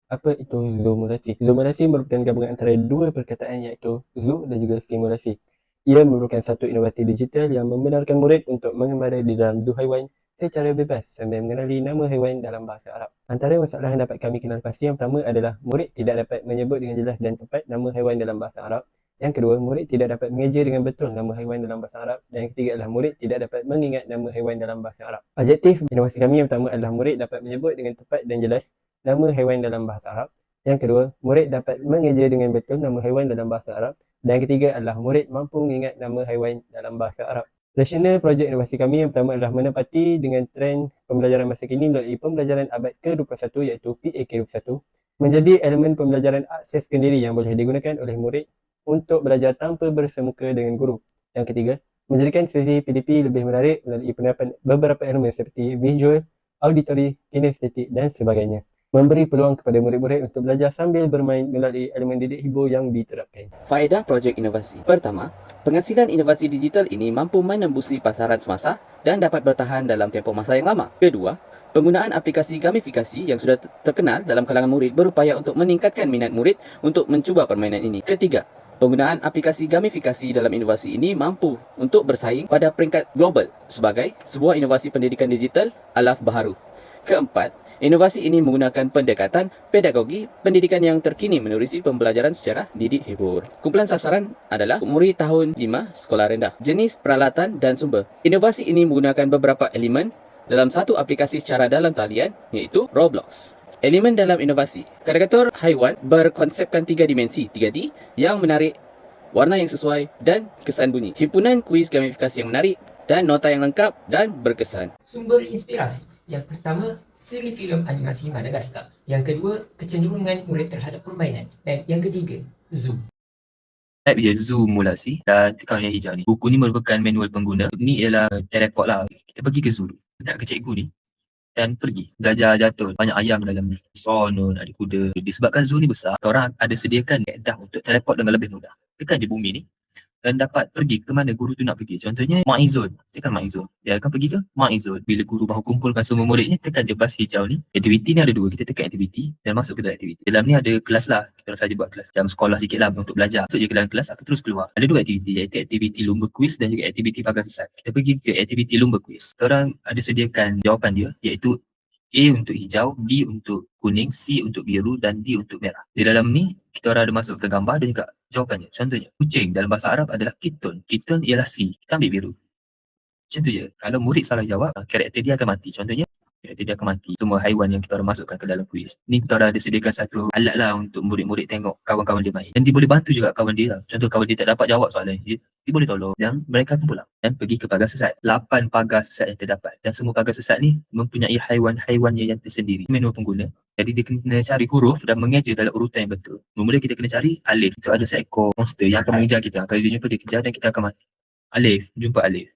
Apa itu zoomorasi? Zoomorasi merupakan gabungan antara dua perkataan iaitu zoo dan juga simulasi. Ia merupakan satu inovasi digital yang membenarkan murid untuk mengembara di dalam zoo haiwan secara bebas sambil mengenali nama haiwan dalam bahasa Arab. Antara masalah yang dapat kami kenal pasti yang pertama adalah murid tidak dapat menyebut dengan jelas dan tepat nama haiwan dalam bahasa Arab. Yang kedua, murid tidak dapat mengeja dengan betul nama haiwan dalam bahasa Arab. Dan yang ketiga adalah murid tidak dapat mengingat nama haiwan dalam bahasa Arab. Objektif inovasi kami yang pertama adalah murid dapat menyebut dengan tepat dan jelas nama haiwan dalam bahasa Arab. Yang kedua, murid dapat mengeja dengan betul nama haiwan dalam bahasa Arab. Dan yang ketiga adalah murid mampu mengingat nama haiwan dalam bahasa Arab. Rasional projek inovasi kami yang pertama adalah menepati dengan trend pembelajaran masa kini melalui pembelajaran abad ke-21 iaitu PAK21 menjadi elemen pembelajaran akses sendiri yang boleh digunakan oleh murid untuk belajar tanpa bersemuka dengan guru. Yang ketiga, menjadikan sesi PDP lebih menarik melalui penerapan beberapa elemen seperti visual, auditory, kinestetik dan sebagainya. Memberi peluang kepada murid-murid untuk belajar sambil bermain melalui elemen didik hibur yang diterapkan. Faedah projek inovasi. Pertama, penghasilan inovasi digital ini mampu menembusi pasaran semasa dan dapat bertahan dalam tempoh masa yang lama. Kedua, penggunaan aplikasi gamifikasi yang sudah terkenal dalam kalangan murid berupaya untuk meningkatkan minat murid untuk mencuba permainan ini. Ketiga, penggunaan aplikasi gamifikasi dalam inovasi ini mampu untuk bersaing pada peringkat global sebagai sebuah inovasi pendidikan digital alaf baharu. Keempat, inovasi ini menggunakan pendekatan pedagogi pendidikan yang terkini menerusi pembelajaran secara didik hibur. Kumpulan sasaran adalah murid tahun 5 sekolah rendah. Jenis peralatan dan sumber. Inovasi ini menggunakan beberapa elemen dalam satu aplikasi secara dalam talian iaitu Roblox. Elemen dalam inovasi. Karikatur haiwan berkonsepkan 3 dimensi 3D yang menarik, warna yang sesuai dan kesan bunyi. Himpunan kuis gamifikasi yang menarik dan nota yang lengkap dan berkesan. Sumber inspirasi. Yang pertama, siri filem animasi Madagaskar. Yang kedua, kecenderungan murid terhadap permainan. Dan yang ketiga, Zoo. Type je zoomulasi dan tekan yang hijau ni. Buku ni merupakan manual pengguna. Ni ialah teleport lah. Kita pergi ke zoo. Dekat ke cikgu ni dan pergi. Gajah jatuh. Banyak ayam dalam ni. Sono, ada kuda. Disebabkan zoo ni besar, orang ada sediakan kaedah untuk teleport dengan lebih mudah. Tekan je bumi ni dan dapat pergi ke mana guru tu nak pergi. Contohnya MyZone. Tekan MyZone. Dia akan pergi ke MyZone. Bila guru baru kumpulkan semua muridnya, tekan je bas hijau ni. Aktiviti ni ada dua. Kita tekan aktiviti dan masuk ke dalam aktiviti. Dalam ni ada kelas lah. Kita orang saja buat kelas. Jam sekolah sikit lah untuk belajar. Masuk je ke dalam kelas, aku terus keluar. Ada dua aktiviti, iaitu aktiviti lumba quiz dan juga aktiviti pagar sesat. Kita pergi ke aktiviti lumba quiz. Kita orang ada sediakan jawapan dia, iaitu A untuk hijau, B untuk kuning, C untuk biru dan D untuk merah. Di dalam ni, kita orang ada masuk ke gambar dan juga jawapannya. Contohnya, kucing dalam bahasa Arab adalah kitun. Kitun ialah C. Kita ambil biru. Macam tu je. Kalau murid salah jawab, karakter dia akan mati. Contohnya, karakter dia akan mati. Semua haiwan yang kita orang masukkan ke dalam kuis. Ni kita orang ada sediakan satu alat lah untuk murid-murid tengok kawan-kawan dia main. Dan dia boleh bantu juga kawan dia lah. Contoh kawan dia tak dapat jawab soalan dia boleh tolong dan mereka akan pulang dan pergi ke pagar sesat. 8 pagar sesat yang terdapat dan semua pagar sesat ni mempunyai haiwan-haiwannya yang tersendiri. Manual pengguna. Jadi dia kena cari huruf dan mengeja dalam urutan yang betul. Mula-mula kita kena cari alif. Itu ada seekor monster yang akan mengejar kita. Kalau dia jumpa, dia kejar dan kita akan mati. Alif, jumpa alif.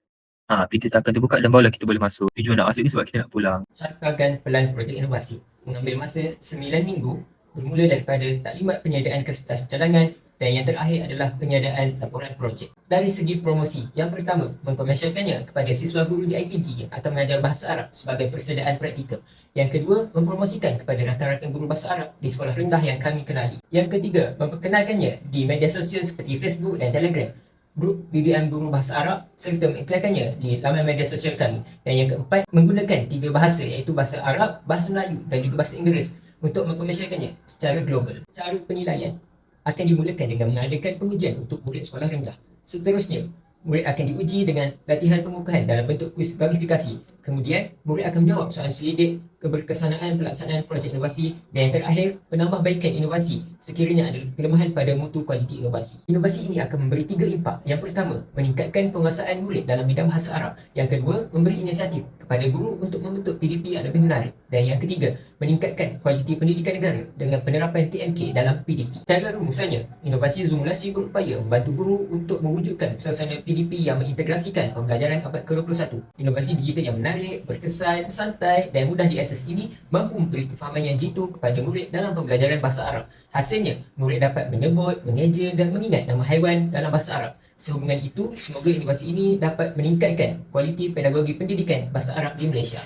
Pintu tak akan terbuka dan barulah kita boleh masuk. Tujuan nak masuk ni sebab kita nak pulang. Syarkagan pelan projek inovasi. Mengambil masa 9 minggu bermula daripada taklimat penyediaan kertas cadangan dan yang terakhir adalah penyediaan laporan projek. Dari segi promosi, yang pertama, mengkomersialkannya kepada siswa guru di IPG yang akan mengajar bahasa Arab sebagai persediaan praktikal. Yang kedua, mempromosikan kepada rakan-rakan guru bahasa Arab di sekolah rendah yang kami kenali. Yang ketiga, memperkenalkannya di media sosial seperti Facebook dan Telegram, grup BBM guru bahasa Arab serta mengiklankannya di laman media sosial kami. Dan yang keempat, menggunakan 3 bahasa iaitu bahasa Arab, bahasa Melayu dan juga bahasa Inggeris untuk mengkomersialkannya secara global. Cara penilaian akan dimulakan dengan mengadakan pengujian untuk murid sekolah rendah. Seterusnya, murid akan diuji dengan latihan pengukuhan dalam bentuk kuis gamifikasi. Kemudian, murid akan menjawab soalan selidik keberkesanaan pelaksanaan projek inovasi dan yang terakhir, penambahbaikan inovasi sekiranya ada kelemahan pada mutu kualiti inovasi. Inovasi ini akan memberi 3 impak. Yang pertama, meningkatkan penguasaan murid dalam bidang bahasa Arab. Yang kedua, memberi inisiatif kepada guru untuk membentuk PDP yang lebih menarik. Dan yang ketiga, meningkatkan kualiti pendidikan negara dengan penerapan TMK dalam PDP. Secara rumusannya, inovasi zoomulasi berupaya membantu guru untuk mewujudkan suasana PDP yang mengintegrasikan pembelajaran abad ke-21. Inovasi digital yang menarik, berkesan, santai dan mudah diakses ini mampu memberi kefahaman yang jitu kepada murid dalam pembelajaran bahasa Arab. Hasilnya, murid dapat menyebut, mengeja dan mengingat nama haiwan dalam bahasa Arab. Sehubungan itu, semoga inovasi ini dapat meningkatkan kualiti pedagogi pendidikan bahasa Arab di Malaysia.